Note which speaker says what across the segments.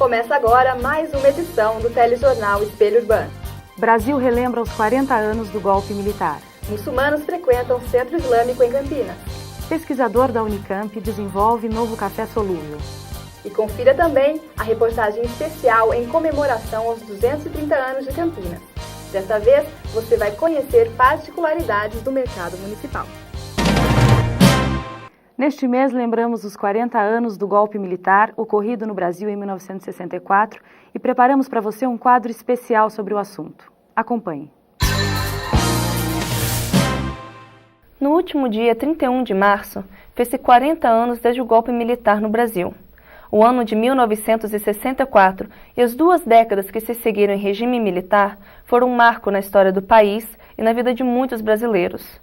Speaker 1: Começa agora mais uma edição do telejornal Espelho Urbano.
Speaker 2: Brasil relembra os 40 anos do golpe militar.
Speaker 1: Muçulmanos frequentam Centro Islâmico em Campinas.
Speaker 2: Pesquisador da Unicamp desenvolve novo café solúvel.
Speaker 1: E confira também a reportagem especial em comemoração aos 230 anos de Campinas. Desta vez, você vai conhecer particularidades do mercado municipal.
Speaker 2: Neste mês, lembramos os 40 anos do golpe militar ocorrido no Brasil em 1964 e preparamos para você um quadro especial sobre o assunto. Acompanhe.
Speaker 3: No último dia 31 de março, fez-se 40 anos desde o golpe militar no Brasil. O ano de 1964 e as 2 décadas que se seguiram em regime militar foram um marco na história do país e na vida de muitos brasileiros.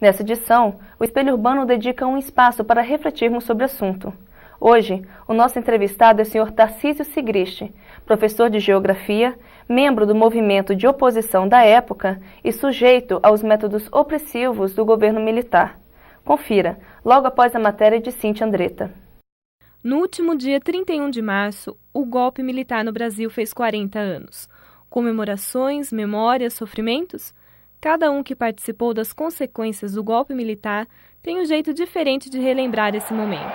Speaker 3: Nessa edição, o Espelho Urbano dedica um espaço para refletirmos sobre o assunto. Hoje, o nosso entrevistado é o Sr. Tarcísio Sigrist, professor de Geografia, membro do movimento de oposição da época e sujeito aos métodos opressivos do governo militar. Confira, logo após a matéria de Cíntia Andretta.
Speaker 4: No último dia 31 de março, o golpe militar no Brasil fez 40 anos. Comemorações, memórias, sofrimentos? Cada um que participou das consequências do golpe militar tem um jeito diferente de relembrar esse momento.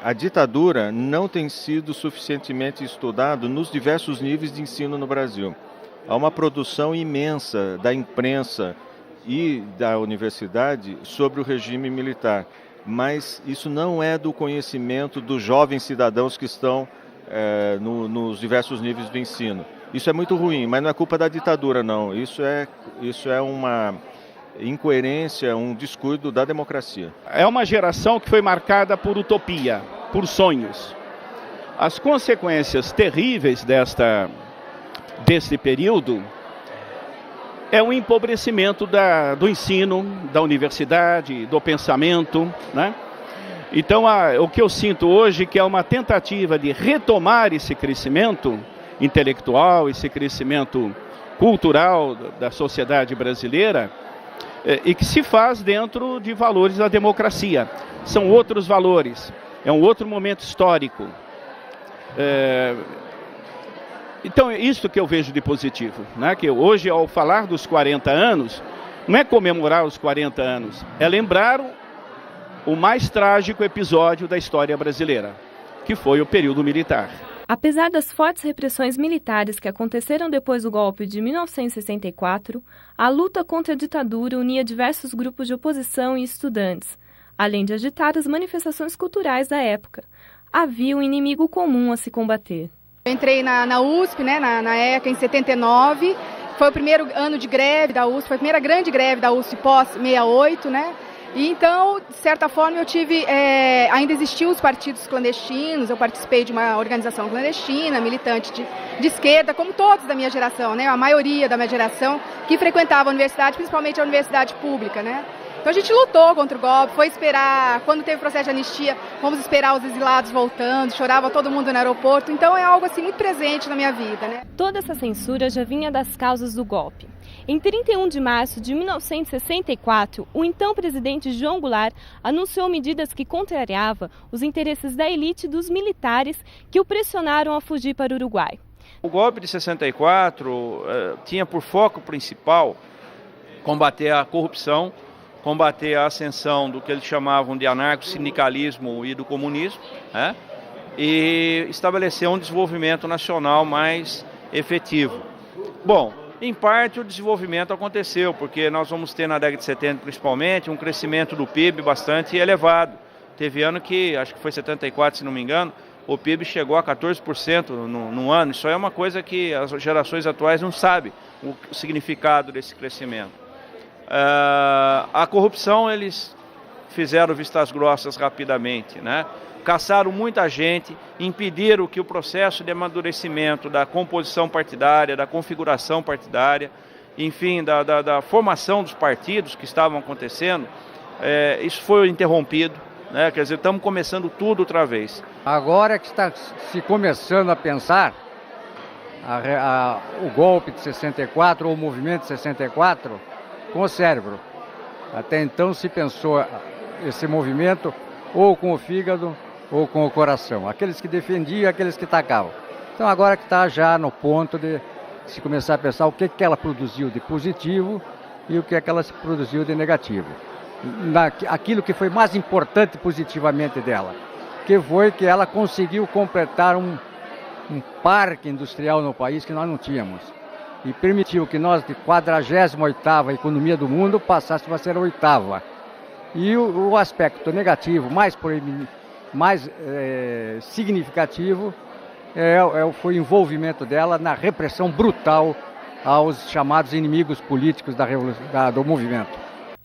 Speaker 5: A ditadura não tem sido suficientemente estudada nos diversos níveis de ensino no Brasil. Há uma produção imensa da imprensa e da universidade sobre o regime militar, mas isso não é do conhecimento dos jovens cidadãos que estão nos diversos níveis do ensino. Isso é muito ruim, mas não é culpa da ditadura, não. Isso é uma incoerência, um descuido da democracia.
Speaker 6: É uma geração que foi marcada por utopia, por sonhos. As consequências terríveis desse período é o empobrecimento do ensino, da universidade, do pensamento, né? Então, o que eu sinto hoje que é uma tentativa de retomar esse crescimento intelectual, esse crescimento cultural da sociedade brasileira, e que se faz dentro de valores da democracia. São outros valores, é um outro momento histórico. Então é isso que eu vejo de positivo, né? Que hoje, ao falar dos 40 anos, não é comemorar os 40 anos, é lembrar o mais trágico episódio da história brasileira, que foi o período militar.
Speaker 4: Apesar das fortes repressões militares que aconteceram depois do golpe de 1964, a luta contra a ditadura unia diversos grupos de oposição e estudantes, além de agitar as manifestações culturais da época. Havia um inimigo comum a se combater.
Speaker 7: Eu entrei na USP, né, na ECA, em 79, foi o primeiro ano de greve da USP, foi a primeira grande greve da USP pós-68, né? E então, de certa forma, eu tive, ainda existiam os partidos clandestinos, eu participei de uma organização clandestina, militante de esquerda, como todos da minha geração, né? A maioria da minha geração que frequentava a universidade, principalmente a universidade pública, né? Então a gente lutou contra o golpe, foi esperar, quando teve o processo de anistia, fomos esperar os exilados voltando, chorava todo mundo no aeroporto, então é algo assim muito presente na minha vida, né?
Speaker 4: Toda essa censura já vinha das causas do golpe. Em 31 de março de 1964, o então presidente João Goulart anunciou medidas que contrariavam os interesses da elite e dos militares que o pressionaram a fugir para o Uruguai.
Speaker 8: O golpe de 64 tinha por foco principal combater a corrupção, combater a ascensão do que eles chamavam de anarco-sindicalismo e do comunismo, né? E estabelecer um desenvolvimento nacional mais efetivo. Bom, em parte o desenvolvimento aconteceu, porque nós vamos ter na década de 70 principalmente um crescimento do PIB bastante elevado. Teve ano que, acho que foi 74 se não me engano, o PIB chegou a 14% no ano. Isso é uma coisa que as gerações atuais não sabem o significado desse crescimento. A corrupção eles fizeram vistas grossas rapidamente, né? Caçaram muita gente, impediram que o processo de amadurecimento da composição partidária, da configuração partidária, enfim, da formação dos partidos que estavam acontecendo, isso foi interrompido, né? Quer dizer, estamos começando tudo outra vez.
Speaker 9: Agora que está se começando a pensar o golpe de 64 ou o movimento de 64 com o cérebro. Até então se pensou esse movimento ou com o fígado ou com o coração. Aqueles que defendiam, aqueles que atacavam. Então agora que está já no ponto de se começar a pensar o que ela produziu de positivo e o que ela produziu de negativo. Aquilo que foi mais importante positivamente dela, que foi que ela conseguiu completar um parque industrial no país que nós não tínhamos. E permitiu que nós, de 48ª economia do mundo, passássemos a ser a 8ª. E o aspecto negativo, mais significativo, foi o envolvimento dela na repressão brutal aos chamados inimigos políticos do movimento.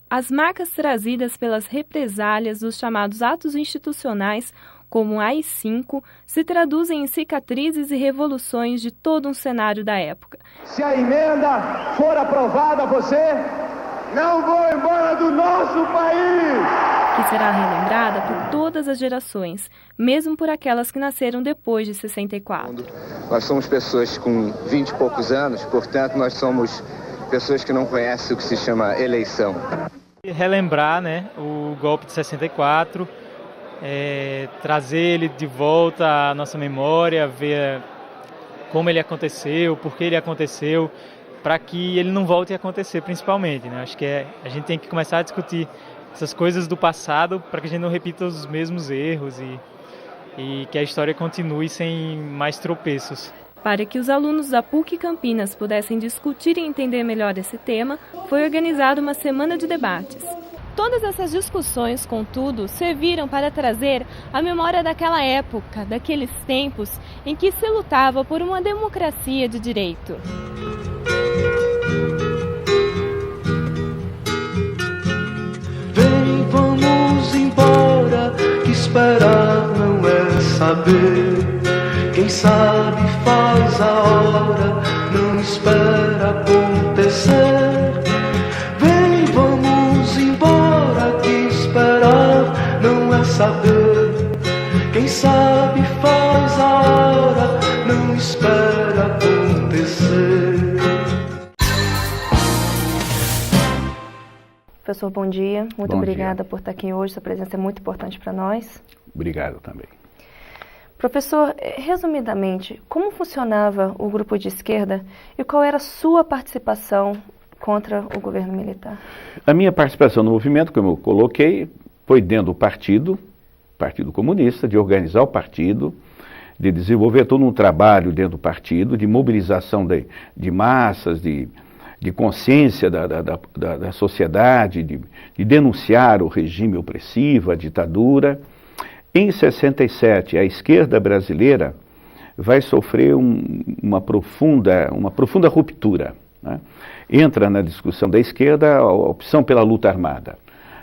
Speaker 4: As marcas trazidas pelas represálias dos chamados atos institucionais, como o AI-5, se traduzem em cicatrizes e revoluções de todo um cenário da época.
Speaker 10: Se a emenda for aprovada, você não vai embora do nosso país!
Speaker 4: Que será relembrada por todas as gerações, mesmo por aquelas que nasceram depois de 64.
Speaker 11: Nós somos pessoas com 20 e poucos anos, portanto nós somos pessoas que não conhecem o que se chama eleição.
Speaker 12: Relembrar, né, o golpe de 64, trazer ele de volta à nossa memória, ver como ele aconteceu, por que ele aconteceu, para que ele não volte a acontecer, principalmente, né? Acho que a gente tem que começar a discutir essas coisas do passado para que a gente não repita os mesmos erros e que a história continue sem mais tropeços.
Speaker 4: Para que os alunos da PUC Campinas pudessem discutir e entender melhor esse tema, foi organizada uma semana de debates. Todas essas discussões, contudo, serviram para trazer a memória daquela época, daqueles tempos em que se lutava por uma democracia de direito.
Speaker 13: Vem, vamos embora, que esperar não é saber. Quem sabe faz a hora, não espera acontecer. Vem, vamos embora, que esperar não é saber. Quem sabe faz a hora, não espera acontecer.
Speaker 3: Professor, bom dia. Muito obrigada por estar aqui hoje. Sua presença é muito importante para nós.
Speaker 6: Obrigado também.
Speaker 3: Professor, resumidamente, como funcionava o grupo de esquerda e qual era a sua participação contra o governo militar?
Speaker 6: A minha participação no movimento, como eu coloquei, foi dentro do Partido Comunista, de organizar o partido, de desenvolver todo um trabalho dentro do partido, de mobilização de massas, de consciência da sociedade, de denunciar o regime opressivo, a ditadura. Em 67, a esquerda brasileira vai sofrer uma profunda ruptura, né? Entra na discussão da esquerda a opção pela luta armada.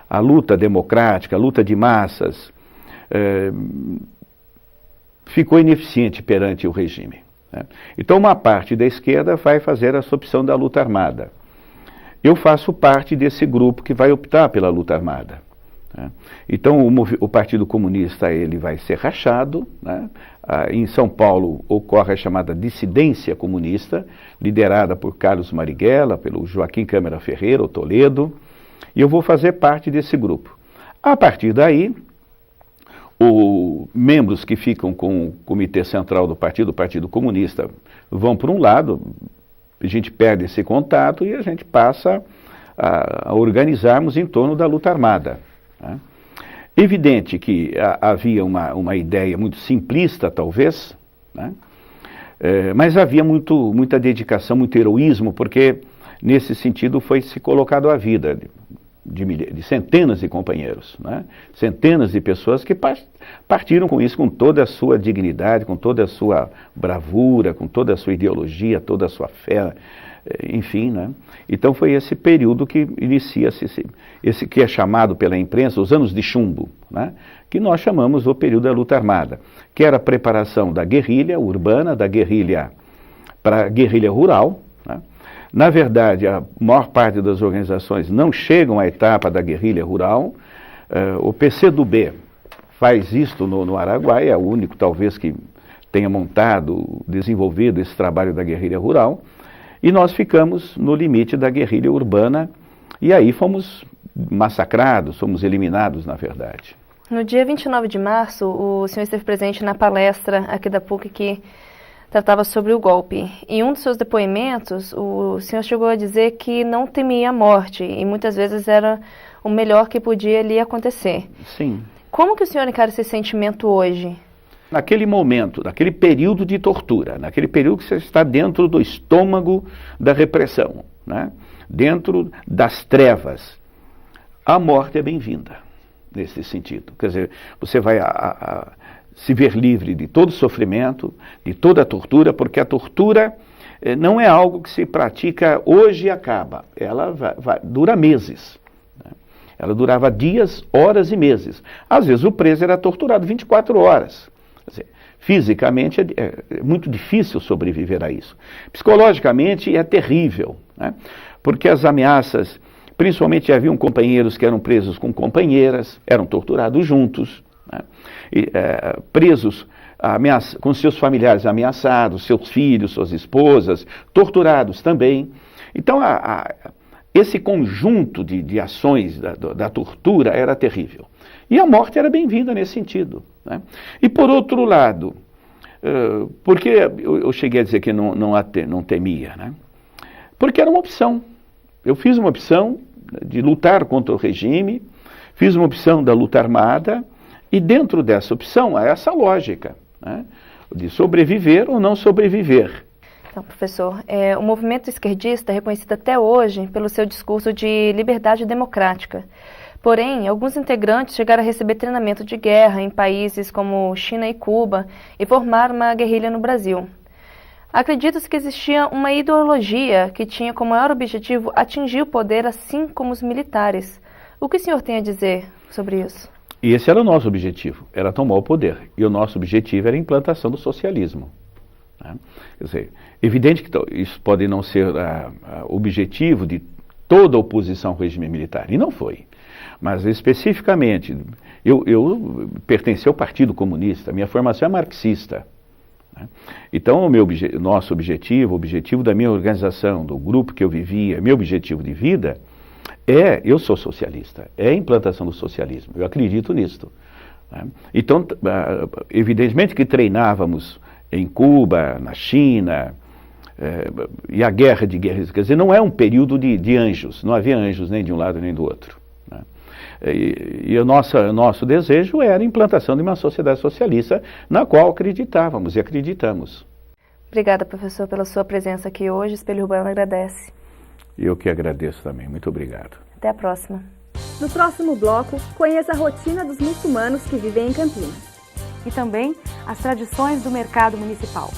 Speaker 6: A luta democrática, a luta de massas, ficou ineficiente perante o regime, né? Então uma parte da esquerda vai fazer essa opção da luta armada. Eu faço parte desse grupo que vai optar pela luta armada. Então o Partido Comunista ele vai ser rachado, né? Em São Paulo ocorre a chamada dissidência comunista, liderada por Carlos Marighella, pelo Joaquim Câmara Ferreira, o Toledo, e eu vou fazer parte desse grupo. A partir daí, os membros que ficam com o Comitê Central do Partido Comunista vão por um lado, a gente perde esse contato e a gente passa a organizarmos em torno da luta armada. Evidente que havia uma ideia muito simplista, talvez, né? Mas havia muita dedicação, muito heroísmo, porque nesse sentido foi se colocado a vida de centenas de companheiros, né? Centenas de pessoas que partiram com isso, com toda a sua dignidade, com toda a sua bravura, com toda a sua ideologia, toda a sua fé, enfim, né? Então foi esse período que inicia-se esse que é chamado pela imprensa os anos de chumbo, né? Que nós chamamos o período da luta armada, que era a preparação da guerrilha urbana, da guerrilha para a guerrilha rural, né? Na verdade, a maior parte das organizações não chegam à etapa da guerrilha rural. O PCdoB faz isto no Araguaia, é o único talvez que tenha desenvolvido esse trabalho da guerrilha rural. E nós ficamos no limite da guerrilha urbana e aí fomos massacrados, fomos eliminados, na verdade.
Speaker 3: No dia 29 de março, o senhor esteve presente na palestra aqui da PUC que tratava sobre o golpe. Em um dos seus depoimentos, o senhor chegou a dizer que não temia a morte e muitas vezes era o melhor que podia lhe acontecer.
Speaker 6: Sim.
Speaker 3: Como que o senhor encara esse sentimento hoje?
Speaker 6: Naquele momento, naquele período de tortura, naquele período que você está dentro do estômago da repressão, né? Dentro das trevas, a morte é bem-vinda nesse sentido. Quer dizer, você vai se ver livre de todo sofrimento, de toda a tortura, porque a tortura não é algo que se pratica hoje e acaba. Ela dura meses. Né? Ela durava dias, horas e meses. Às vezes o preso era torturado 24 horas. Quer dizer, fisicamente é muito difícil sobreviver a isso. Psicologicamente é terrível, né? Porque as ameaças, principalmente haviam companheiros que eram presos com companheiras, eram torturados juntos, né? Presos com seus familiares ameaçados, seus filhos, suas esposas, torturados também. Então esse conjunto de ações da tortura era terrível. E a morte era bem-vinda nesse sentido, né? E por outro lado, porque eu cheguei a dizer que não temia, né? Porque era uma opção. Eu fiz uma opção de lutar contra o regime, fiz uma opção da luta armada, e dentro dessa opção há essa lógica, né? De sobreviver ou não sobreviver.
Speaker 3: Então, professor, o movimento esquerdista é reconhecido até hoje pelo seu discurso de liberdade democrática. Porém, alguns integrantes chegaram a receber treinamento de guerra em países como China e Cuba e formaram uma guerrilha no Brasil. Acredita-se que existia uma ideologia que tinha como maior objetivo atingir o poder, assim como os militares. O que o senhor tem a dizer sobre isso?
Speaker 6: E esse era o nosso objetivo, era tomar o poder. E o nosso objetivo era a implantação do socialismo, né? Quer dizer, evidente que isso pode não ser o objetivo de toda a oposição ao regime militar, e não foi. Mas especificamente, eu pertenci ao Partido Comunista, minha formação é marxista, né? Então o nosso objetivo, o objetivo da minha organização, do grupo que eu vivia, meu objetivo de vida, eu sou socialista, é a implantação do socialismo, eu acredito nisso, né? Então, evidentemente que treinávamos em Cuba, na China, e a guerra de guerras, quer dizer, não é um período de anjos, não havia anjos nem de um lado nem do outro, né? E o nosso desejo era a implantação de uma sociedade socialista na qual acreditávamos e acreditamos.
Speaker 3: Obrigada, professor, pela sua presença aqui hoje. Espelho Urbano agradece.
Speaker 6: Eu que agradeço também. Muito obrigado.
Speaker 3: Até a próxima.
Speaker 1: No próximo bloco, conheça a rotina dos muçulmanos que vivem em Campinas.
Speaker 2: E também as tradições do mercado municipal.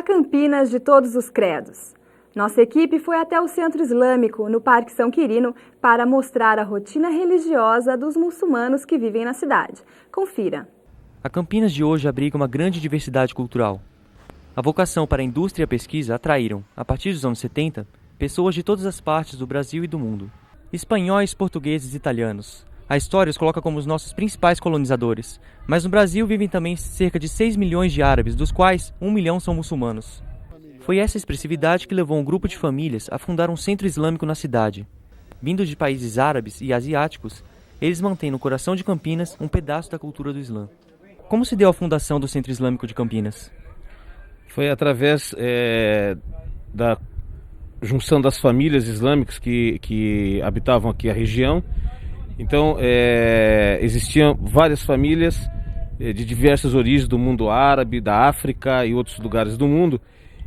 Speaker 1: Campinas de todos os credos. Nossa equipe foi até o Centro Islâmico, no Parque São Quirino, para mostrar a rotina religiosa dos muçulmanos que vivem na cidade. Confira.
Speaker 14: A Campinas de hoje abriga uma grande diversidade cultural. A vocação para a indústria e a pesquisa atraíram, a partir dos anos 70, pessoas de todas as partes do Brasil e do mundo. Espanhóis, portugueses e italianos. A história os coloca como os nossos principais colonizadores, mas no Brasil vivem também cerca de 6 milhões de árabes, dos quais 1 milhão são muçulmanos. Foi essa expressividade que levou um grupo de famílias a fundar um centro islâmico na cidade. Vindos de países árabes e asiáticos, eles mantêm no coração de Campinas um pedaço da cultura do Islã. Como se deu a fundação do Centro Islâmico de Campinas?
Speaker 15: Foi através da junção das famílias islâmicas que habitavam aqui a região, Então, existiam várias famílias de diversas origens do mundo árabe, da África e outros lugares do mundo,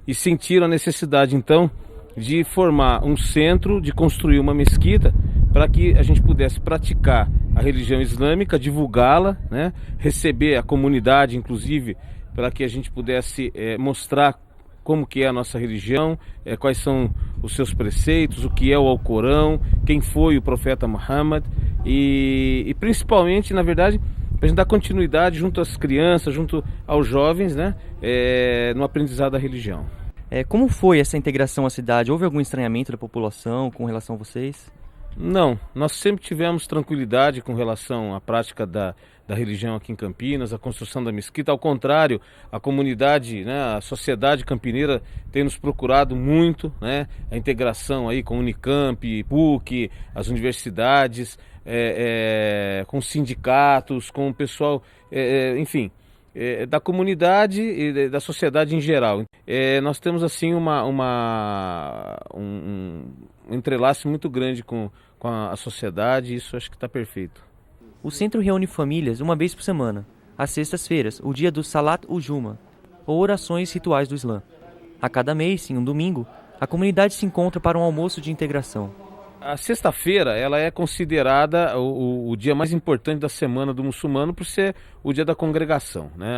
Speaker 15: e sentiram a necessidade, então, de formar um centro, de construir uma mesquita, para que a gente pudesse praticar a religião islâmica, divulgá-la, né? Receber a comunidade, inclusive, para que a gente pudesse mostrar como que é a nossa religião, quais são os seus preceitos, o que é o Alcorão, quem foi o profeta Muhammad e principalmente, na verdade, para a gente dar continuidade junto às crianças, junto aos jovens, né, no aprendizado da religião.
Speaker 14: Como foi essa integração à cidade? Houve algum estranhamento da população com relação a vocês?
Speaker 15: Não, nós sempre tivemos tranquilidade com relação à prática da religião aqui em Campinas, a construção da mesquita. Ao contrário, a comunidade, né, a sociedade campineira tem nos procurado muito, né, a integração aí com Unicamp, PUC, as universidades, com sindicatos, com o pessoal, enfim, da comunidade e da sociedade em geral. Nós temos assim um entrelace muito grande com a sociedade, e isso acho que está perfeito.
Speaker 14: O centro reúne famílias uma vez por semana, às sextas-feiras, o dia do Salat ul-Juma, ou orações rituais do Islã. A cada mês, em um domingo, a comunidade se encontra para um almoço de integração.
Speaker 15: A sexta-feira ela é considerada o dia mais importante da semana do muçulmano por ser o dia da congregação, né?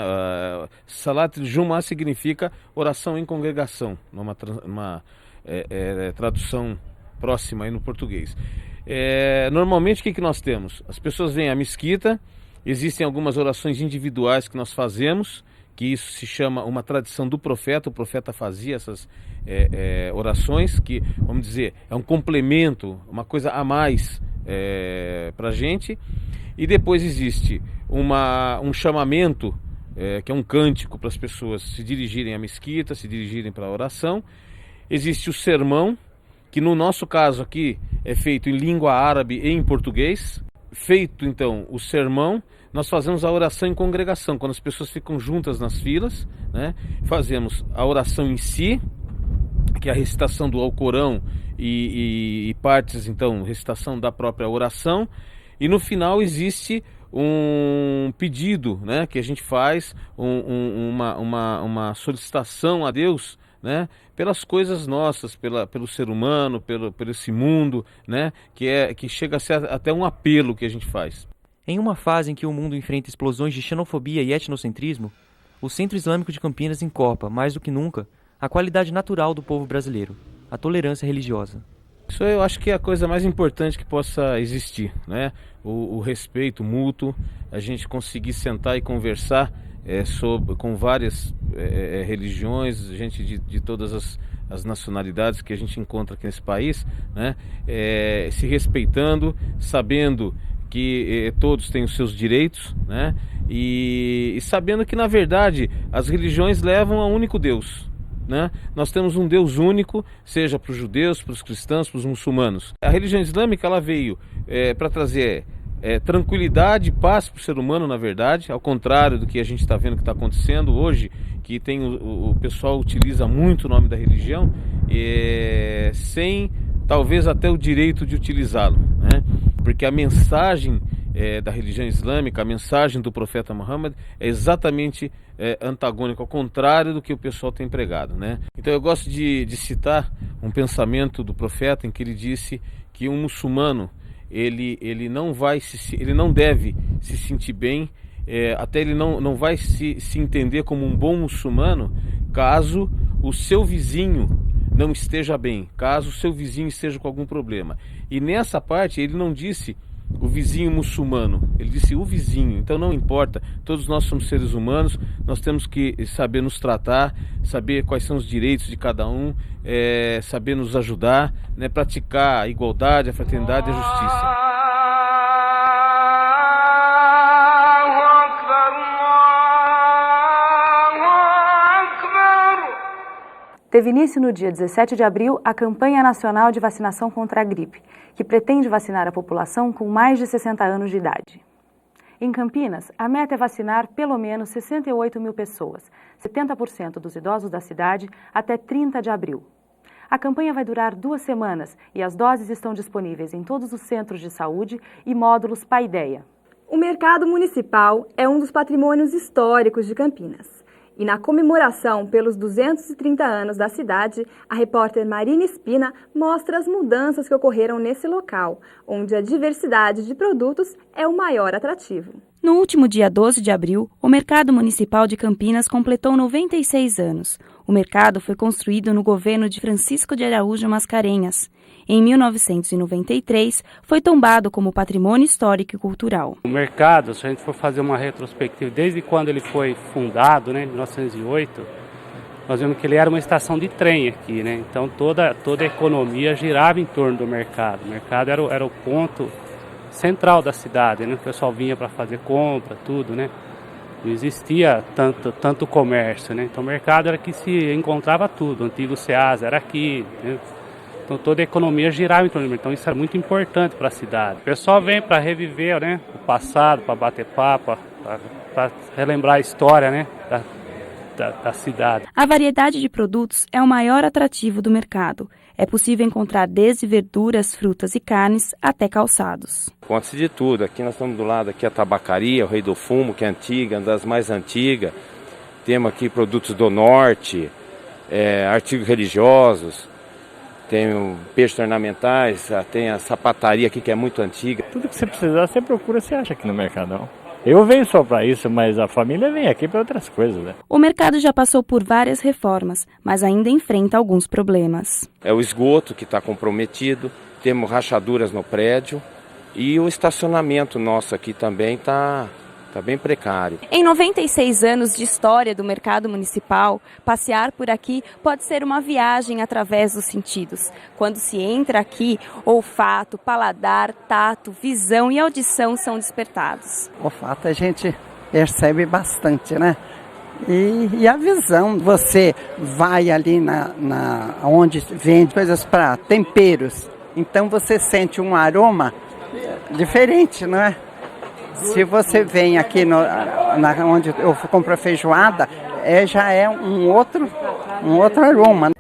Speaker 15: Salat ul-Juma significa oração em congregação, numa tradução próxima aí no português. Normalmente o que nós temos? As pessoas vêm à mesquita, existem algumas orações individuais que nós fazemos, que isso se chama uma tradição do profeta. O profeta fazia essas orações, que, vamos dizer, é um complemento, uma coisa a mais para a gente. E depois existe um chamamento, que é um cântico para as pessoas se dirigirem à mesquita, se dirigirem para a oração. Existe o sermão, que no nosso caso aqui é feito em língua árabe e em português. Feito então o sermão, nós fazemos a oração em congregação, quando as pessoas ficam juntas nas filas, né? Fazemos a oração em si, que é a recitação do Alcorão e partes, então, recitação da própria oração, e no final existe um pedido, né, que a gente faz, uma solicitação a Deus, né, pelas coisas nossas, pelo ser humano, pelo esse mundo, né, que chega a ser até um apelo que a gente faz.
Speaker 14: Em uma fase em que o mundo enfrenta explosões de xenofobia e etnocentrismo, o Centro Islâmico de Campinas encorpa, mais do que nunca, a qualidade natural do povo brasileiro, a tolerância religiosa.
Speaker 15: Isso eu acho que é a coisa mais importante que possa existir, né? O respeito mútuo, a gente conseguir sentar e conversar com várias religiões, gente de todas as nacionalidades que a gente encontra aqui nesse país, né? Se respeitando, sabendo que todos têm os seus direitos, né? E sabendo que, na verdade, as religiões levam a um único Deus, né? Nós temos um Deus único, seja para os judeus, para os cristãos, para os muçulmanos. A religião islâmica ela veio para trazer tranquilidade e paz para o ser humano, na verdade, ao contrário do que a gente está vendo que está acontecendo hoje, que tem o pessoal utiliza muito o nome da religião, sem talvez até o direito de utilizá-lo, né? Porque a mensagem da religião islâmica, a mensagem do profeta Muhammad é exatamente antagônica, ao contrário do que o pessoal tem pregado, né? Então eu gosto de citar um pensamento do profeta em que ele disse que um muçulmano ele não deve se sentir bem, até ele não vai se entender como um bom muçulmano caso o seu vizinho não esteja bem, caso o seu vizinho esteja com algum problema. E nessa parte ele não disse o vizinho muçulmano, ele disse o vizinho. Então não importa, todos nós somos seres humanos, nós temos que saber nos tratar, saber quais são os direitos de cada um, saber nos ajudar, né, praticar a igualdade, a fraternidade e a justiça.
Speaker 2: Teve início no dia 17 de abril a campanha nacional de vacinação contra a gripe, que pretende vacinar a população com mais de 60 anos de idade. Em Campinas, a meta é vacinar pelo menos 68 mil pessoas, 70% dos idosos da cidade, até 30 de abril. A campanha vai durar 2 semanas e as doses estão disponíveis em todos os centros de saúde e módulos Paideia.
Speaker 1: O Mercado Municipal é um dos patrimônios históricos de Campinas. E na comemoração pelos 230 anos da cidade, a repórter Marina Espina mostra as mudanças que ocorreram nesse local, onde a diversidade de produtos é o maior atrativo.
Speaker 16: No último dia 12 de abril, o Mercado Municipal de Campinas completou 96 anos. O mercado foi construído no governo de Francisco de Araújo Mascarenhas. Em 1993, foi tombado como patrimônio histórico e cultural.
Speaker 17: O mercado, se a gente for fazer uma retrospectiva, desde quando ele foi fundado, em 1908, nós vemos que ele era uma estação de trem aqui, Então toda a economia girava em torno do mercado. O mercado era o ponto central da cidade, O pessoal vinha para fazer compra, tudo, Não existia tanto comércio, Então o mercado era que se encontrava tudo. O antigo Ceasa era aqui, Então toda a economia girava em torno do mercado. Então isso é muito importante para a cidade. O pessoal vem para reviver, o passado, para bater papo, para relembrar a história, da cidade.
Speaker 16: A variedade de produtos é o maior atrativo do mercado. É possível encontrar desde verduras, frutas e carnes até calçados.
Speaker 15: Conta-se de tudo. Aqui nós estamos do lado aqui a tabacaria, o Rei do Fumo, que é antiga, uma das mais antigas. Temos aqui produtos do norte, artigos religiosos. Tem peixes ornamentais, tem a sapataria aqui que é muito antiga.
Speaker 18: Tudo que você precisar, você procura, você acha aqui no Mercadão. Eu venho só para isso, mas a família vem aqui para outras coisas,
Speaker 16: O mercado já passou por várias reformas, mas ainda enfrenta alguns problemas.
Speaker 15: É o esgoto que está comprometido, temos rachaduras no prédio e o estacionamento nosso aqui também está bem precário.
Speaker 16: Em 96 anos de história do mercado municipal, passear por aqui pode ser uma viagem através dos sentidos. Quando se entra aqui, olfato, paladar, tato, visão e audição são despertados.
Speaker 19: O olfato a gente percebe bastante, E a visão, você vai ali onde vende coisas para temperos, então você sente um aroma diferente, Se você vem aqui onde eu compro a feijoada, já é um outro aroma.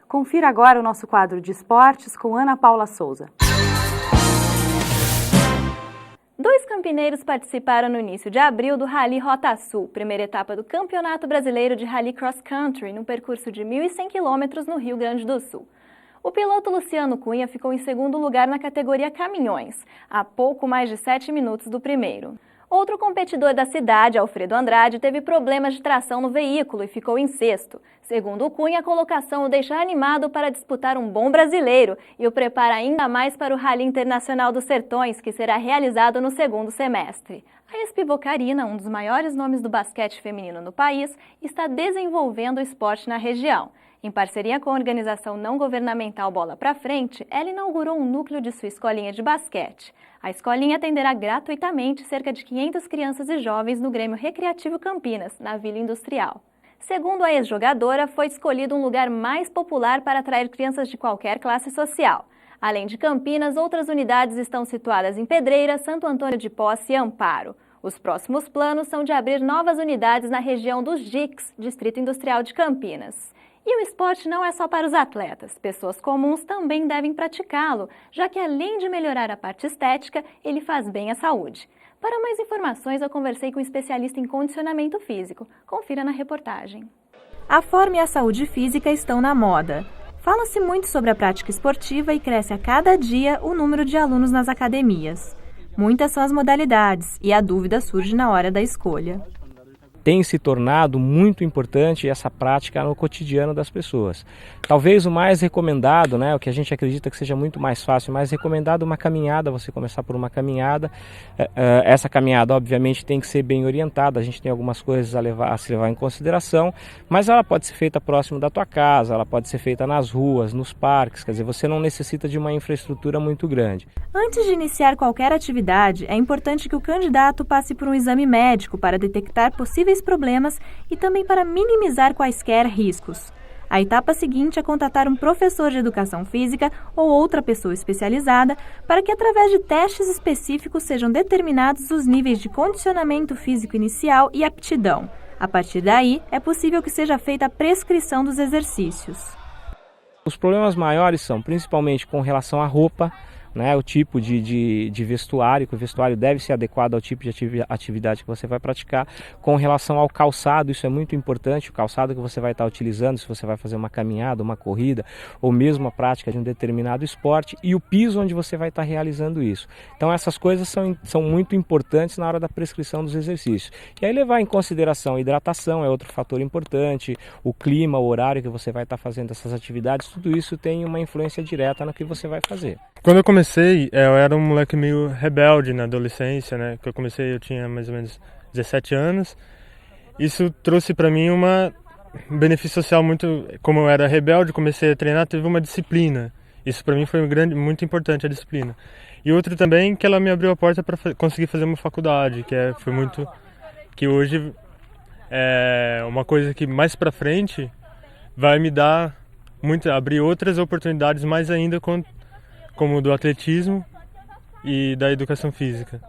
Speaker 2: Confira agora o nosso quadro de esportes com Ana Paula Souza.
Speaker 3: 2 campineiros participaram no início de abril do Rally Rota Sul, primeira etapa do Campeonato Brasileiro de Rally Cross Country, no percurso de 1.100 km no Rio Grande do Sul. O piloto Luciano Cunha ficou em segundo lugar na categoria Caminhões, a pouco mais de 7 minutos do primeiro. Outro competidor da cidade, Alfredo Andrade, teve problemas de tração no veículo e ficou em sexto. Segundo o Cunha, a colocação o deixa animado para disputar um bom brasileiro e o prepara ainda mais para o Rally Internacional dos Sertões, que será realizado no segundo semestre. A Espivocarina, um dos maiores nomes do basquete feminino no país, está desenvolvendo o esporte na região. Em parceria com a organização não governamental Bola pra Frente, ela inaugurou um núcleo de sua escolinha de basquete. A escolinha atenderá gratuitamente cerca de 500 crianças e jovens no Grêmio Recreativo Campinas, na Vila Industrial. Segundo a ex-jogadora, foi escolhido um lugar mais popular para atrair crianças de qualquer classe social. Além de Campinas, outras unidades estão situadas em Pedreira, Santo Antônio de Posse e Amparo. Os próximos planos são de abrir novas unidades na região dos DICs, Distrito Industrial de Campinas. E o esporte não é só para os atletas. Pessoas comuns também devem praticá-lo, já que além de melhorar a parte estética, ele faz bem à saúde. Para mais informações, eu conversei com um especialista em condicionamento físico. Confira na reportagem.
Speaker 4: A forma e a saúde física estão na moda. Fala-se muito sobre a prática esportiva e cresce a cada dia o número de alunos nas academias. Muitas são as modalidades e a dúvida surge na hora da escolha.
Speaker 20: Tem se tornado muito importante essa prática no cotidiano das pessoas. Talvez o mais recomendado, o que a gente acredita que seja muito mais fácil, mais recomendado uma caminhada, você começar por uma caminhada. Essa caminhada, obviamente, tem que ser bem orientada, a gente tem algumas coisas a se levar em consideração, mas ela pode ser feita próximo da tua casa, ela pode ser feita nas ruas, nos parques, quer dizer, você não necessita de uma infraestrutura muito grande.
Speaker 4: Antes de iniciar qualquer atividade, é importante que o candidato passe por um exame médico para detectar possíveis problemas e também para minimizar quaisquer riscos.
Speaker 21: A etapa seguinte é contatar um professor de educação física ou outra pessoa especializada para que, através de testes específicos, sejam determinados os níveis de condicionamento físico inicial e aptidão. A partir daí, é possível que seja feita a prescrição dos exercícios.
Speaker 20: Os problemas maiores são principalmente com relação à roupa, né, o tipo de vestuário, que o vestuário deve ser adequado ao tipo de atividade que você vai praticar. Com relação ao calçado, isso é muito importante, o calçado que você vai estar utilizando, se você vai fazer uma caminhada, uma corrida, ou mesmo a prática de um determinado esporte, e o piso onde você vai estar realizando isso. Então essas coisas são muito importantes na hora da prescrição dos exercícios. E aí levar em consideração a hidratação é outro fator importante, o clima, o horário que você vai estar fazendo essas atividades, tudo isso tem uma influência direta no que você vai fazer.
Speaker 22: Quando eu comecei, eu era um moleque meio rebelde na adolescência, né? Que eu comecei, eu tinha mais ou menos 17 anos. Isso trouxe para mim um benefício social muito... Como eu era rebelde, comecei a treinar, teve uma disciplina. Isso para mim foi muito importante, a disciplina. E outro também, que ela me abriu a porta para conseguir fazer uma faculdade, foi muito... Que hoje é uma coisa que mais para frente vai me dar abrir outras oportunidades mais ainda como do atletismo e da educação física.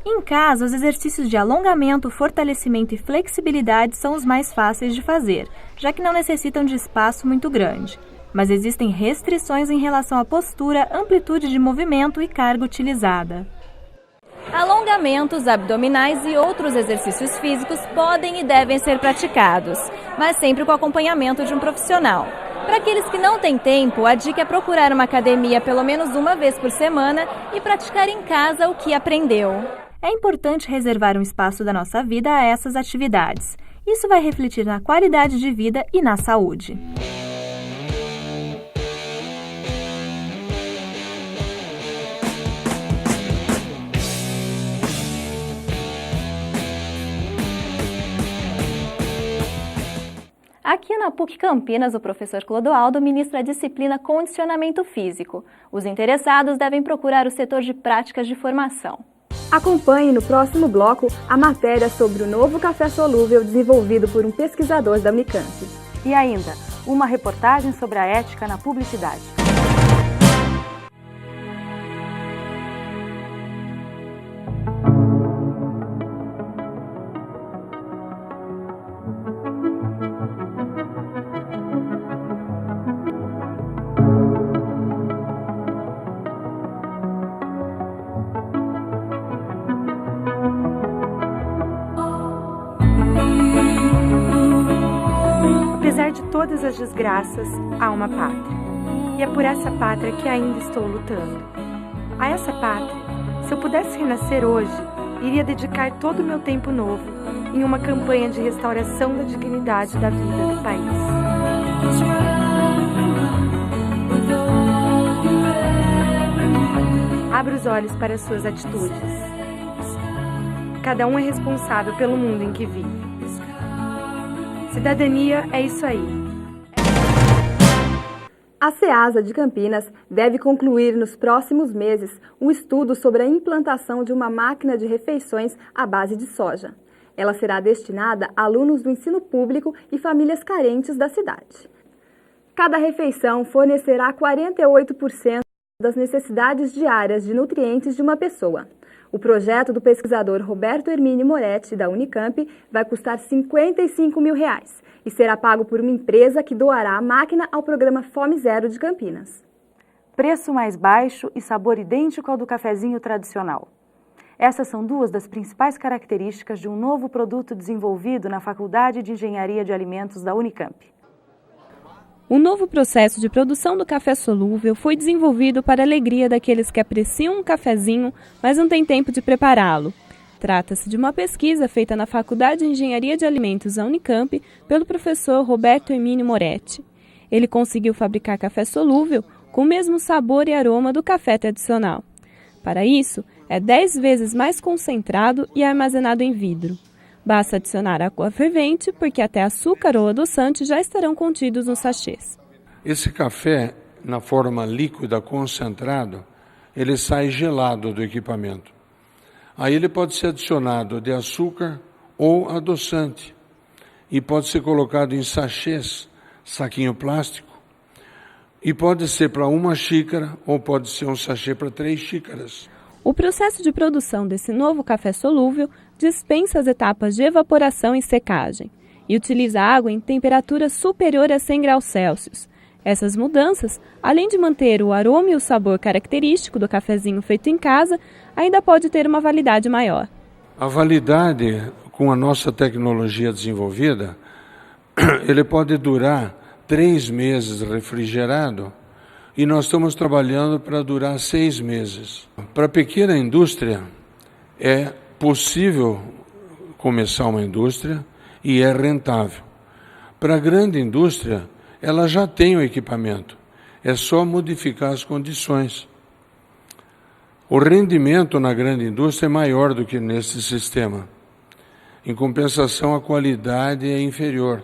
Speaker 21: Em casa, os exercícios de alongamento, fortalecimento e flexibilidade são os mais fáceis de fazer, já que não necessitam de espaço muito grande. Mas existem restrições em relação à postura, amplitude de movimento e carga utilizada. Alongamentos, abdominais e outros exercícios físicos podem e devem ser praticados, mas sempre com acompanhamento de um profissional. Para aqueles que não têm tempo, a dica é procurar uma academia pelo menos uma vez por semana e praticar em casa o que aprendeu. É importante reservar um espaço da nossa vida a essas atividades. Isso vai refletir na qualidade de vida e na saúde. Aqui na PUC Campinas, o professor Clodoaldo ministra a disciplina Condicionamento Físico. Os interessados devem procurar o setor de práticas de formação.
Speaker 1: Acompanhe no próximo bloco a matéria sobre o novo café solúvel desenvolvido por um pesquisador da Unicamp.
Speaker 2: E ainda, uma reportagem sobre a ética na publicidade.
Speaker 23: Apesar de todas as desgraças, há uma pátria. E é por essa pátria que ainda estou lutando. A essa pátria, se eu pudesse renascer hoje, iria dedicar todo o meu tempo novo em uma campanha de restauração da dignidade da vida do país. Abra os olhos para as suas atitudes. Cada um é responsável pelo mundo em que vive. Cidadania é isso aí.
Speaker 1: A Ceasa de Campinas deve concluir nos próximos meses um estudo sobre a implantação de uma máquina de refeições à base de soja. Ela será destinada a alunos do ensino público e famílias carentes da cidade. Cada refeição fornecerá 48% das necessidades diárias de nutrientes de uma pessoa. O projeto do pesquisador Roberto Hermínio Moretti, da Unicamp, vai custar R$ 55 mil e será pago por uma empresa que doará a máquina ao programa Fome Zero de Campinas.
Speaker 2: Preço mais baixo e sabor idêntico ao do cafezinho tradicional. Essas são duas das principais características de um novo produto desenvolvido na Faculdade de Engenharia de Alimentos da Unicamp.
Speaker 4: O novo processo de produção do café solúvel foi desenvolvido para a alegria daqueles que apreciam um cafezinho, mas não têm tempo de prepará-lo. Trata-se de uma pesquisa feita na Faculdade de Engenharia de Alimentos da Unicamp pelo professor Roberto Hermínio Moretti. Ele conseguiu fabricar café solúvel com o mesmo sabor e aroma do café tradicional. Para isso, é 10 vezes mais concentrado e armazenado em vidro. Basta adicionar água fervente, porque até açúcar ou adoçante já estarão contidos nos sachês.
Speaker 24: Esse café, na forma líquida concentrado, ele sai gelado do equipamento. Aí ele pode ser adicionado de açúcar ou adoçante e pode ser colocado em sachês saquinho plástico, e pode ser para uma xícara ou pode ser um sachê para 3 xícaras.
Speaker 4: O processo de produção desse novo café solúvel dispensa as etapas de evaporação e secagem e utiliza água em temperatura superior a 100 graus Celsius. Essas mudanças, além de manter o aroma e o sabor característico do cafezinho feito em casa, ainda pode ter uma validade maior.
Speaker 24: A validade, com a nossa tecnologia desenvolvida, ele pode durar 3 meses refrigerado e nós estamos trabalhando para durar 6 meses. Para a pequena indústria, é possível começar uma indústria e é rentável. Para a grande indústria, ela já tem o equipamento, é só modificar as condições. O rendimento na grande indústria é maior do que nesse sistema. Em compensação, a qualidade é inferior.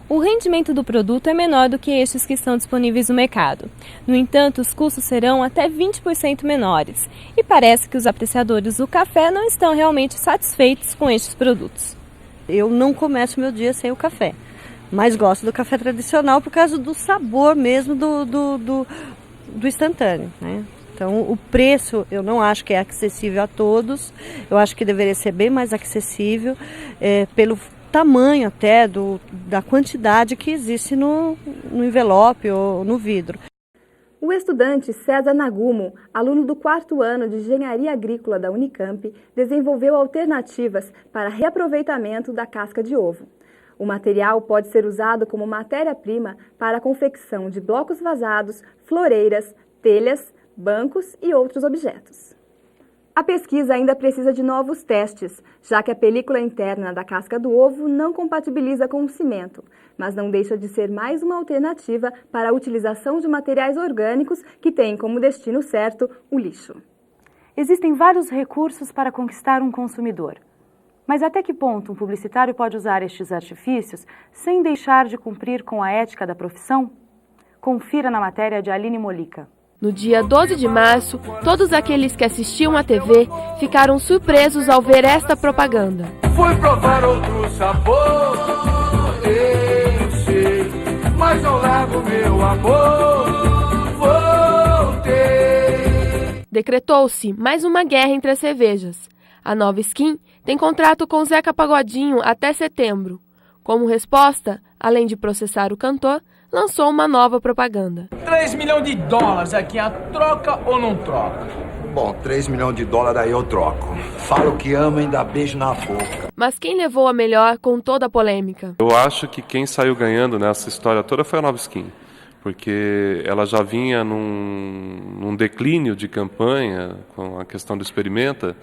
Speaker 4: O rendimento do produto é menor do que estes que estão disponíveis no mercado. No entanto, os custos serão até 20% menores. E parece que os apreciadores do café não estão realmente satisfeitos com estes produtos.
Speaker 5: Eu não começo meu dia sem o café, mas gosto do café tradicional por causa do sabor mesmo do instantâneo, né? Então, o preço eu não acho que é acessível a todos, eu acho que deveria ser bem mais acessível, pelo tamanho até da quantidade que existe no envelope ou no vidro.
Speaker 1: O estudante César Nagumo, aluno do 4º ano de Engenharia Agrícola da Unicamp, desenvolveu alternativas para reaproveitamento da casca de ovo. O material pode ser usado como matéria-prima para a confecção de blocos vazados, floreiras, telhas, bancos e outros objetos. A pesquisa ainda precisa de novos testes, já que a película interna da casca do ovo não compatibiliza com o cimento, mas não deixa de ser mais uma alternativa para a utilização de materiais orgânicos que têm como destino certo o lixo.
Speaker 2: Existem vários recursos para conquistar um consumidor. Mas até que ponto um publicitário pode usar estes artifícios sem deixar de cumprir com a ética da profissão? Confira na matéria de Aline Molica.
Speaker 7: No dia 12 de março, todos aqueles que assistiam à TV ficaram surpresos ao ver esta propaganda.
Speaker 13: Fui provar outro sabor, eu sei, mas não largo meu amor, voltei.
Speaker 7: Decretou-se mais uma guerra entre as cervejas. A Nova Skin tem contrato com Zeca Pagodinho até setembro. Como resposta, além de processar o cantor, lançou uma nova propaganda.
Speaker 8: 3 milhões de dólares aqui, a troca ou não troca?
Speaker 9: Bom, 3 milhões de dólares aí eu troco. Falo que amo e ainda beijo na boca.
Speaker 7: Mas quem levou a melhor com toda a polêmica?
Speaker 25: Eu acho que quem saiu ganhando nessa história toda foi a Nova Skin, porque ela já vinha num declínio de campanha com a questão do Experimenta,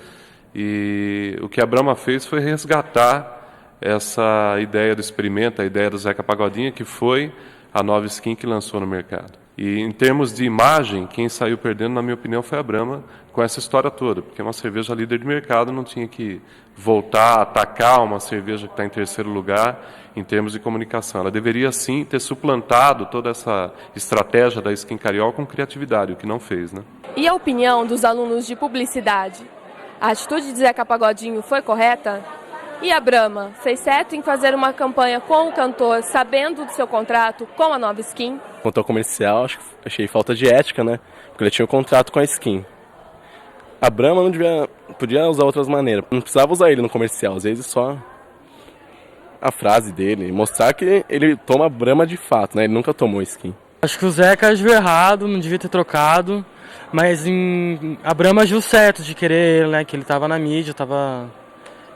Speaker 25: e o que a Brahma fez foi resgatar essa ideia do Experimenta, a ideia do Zeca Pagodinho, que foi a Nova Skin que lançou no mercado. E em termos de imagem, quem saiu perdendo, na minha opinião, foi a Brahma com essa história toda, porque uma cerveja líder de mercado não tinha que voltar a atacar uma cerveja que está em terceiro lugar em termos de comunicação. Ela deveria, sim, ter suplantado toda essa estratégia da Skin Cariol com criatividade, o que não fez, né?
Speaker 7: E a opinião dos alunos de publicidade? A atitude de Zeca Pagodinho foi correta? E a Brahma fez certo em fazer uma campanha com o cantor, sabendo do seu contrato com a Nova Skin?
Speaker 26: Quanto ao comercial, achei falta de ética, né? Porque ele tinha um contrato com a Skin. A Brahma não podia usar outras maneiras. Não precisava usar ele no comercial, às vezes só a frase dele, mostrar que ele toma Brahma de fato, né? Ele nunca tomou Skin.
Speaker 22: Acho que o Zeca agiu errado, não devia ter trocado, mas a Brahma agiu certo de querer, né? Que ele estava na mídia, estava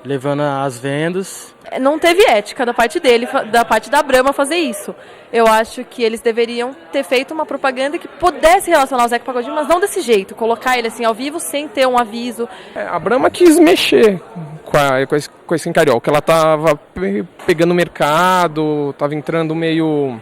Speaker 22: levando as vendas.
Speaker 7: Não teve ética da parte dele, da parte da Brahma fazer isso. Eu acho que eles deveriam ter feito uma propaganda que pudesse relacionar o Zeca Pagodinho, mas não desse jeito, colocar ele assim ao vivo sem ter um aviso.
Speaker 27: A Brahma quis mexer com a Skin Cariol, que ela estava pegando o mercado, estava entrando meio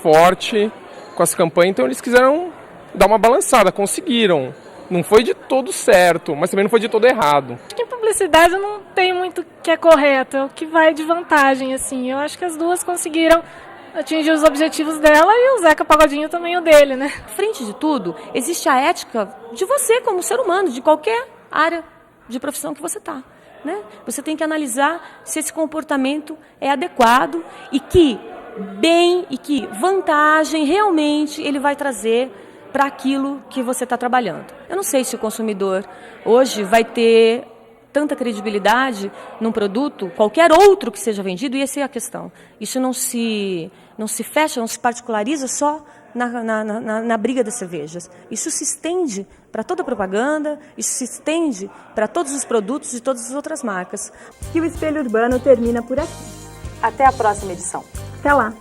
Speaker 27: forte com as campanhas, então eles quiseram dar uma balançada, conseguiram. Não foi de todo certo, mas também não foi de todo errado.
Speaker 28: Acho que em publicidade não tem muito que é correto, é o que vai de vantagem, assim. Eu acho que as duas conseguiram atingir os objetivos dela e o Zeca Pagodinho também o dele, né?
Speaker 29: Frente de tudo, existe a ética de você como ser humano, de qualquer área de profissão que você está, né? Você tem que analisar se esse comportamento é adequado e que bem e que vantagem realmente ele vai trazer para aquilo que você está trabalhando. Eu não sei se o consumidor hoje vai ter tanta credibilidade num produto, qualquer outro que seja vendido, e essa é a questão. Isso não se fecha, não se particulariza só na briga das cervejas. Isso se estende para toda a propaganda, isso se estende para todos os produtos de todas as outras marcas.
Speaker 1: E o Espelho Urbano termina por aqui.
Speaker 2: Até a próxima edição.
Speaker 1: Até lá!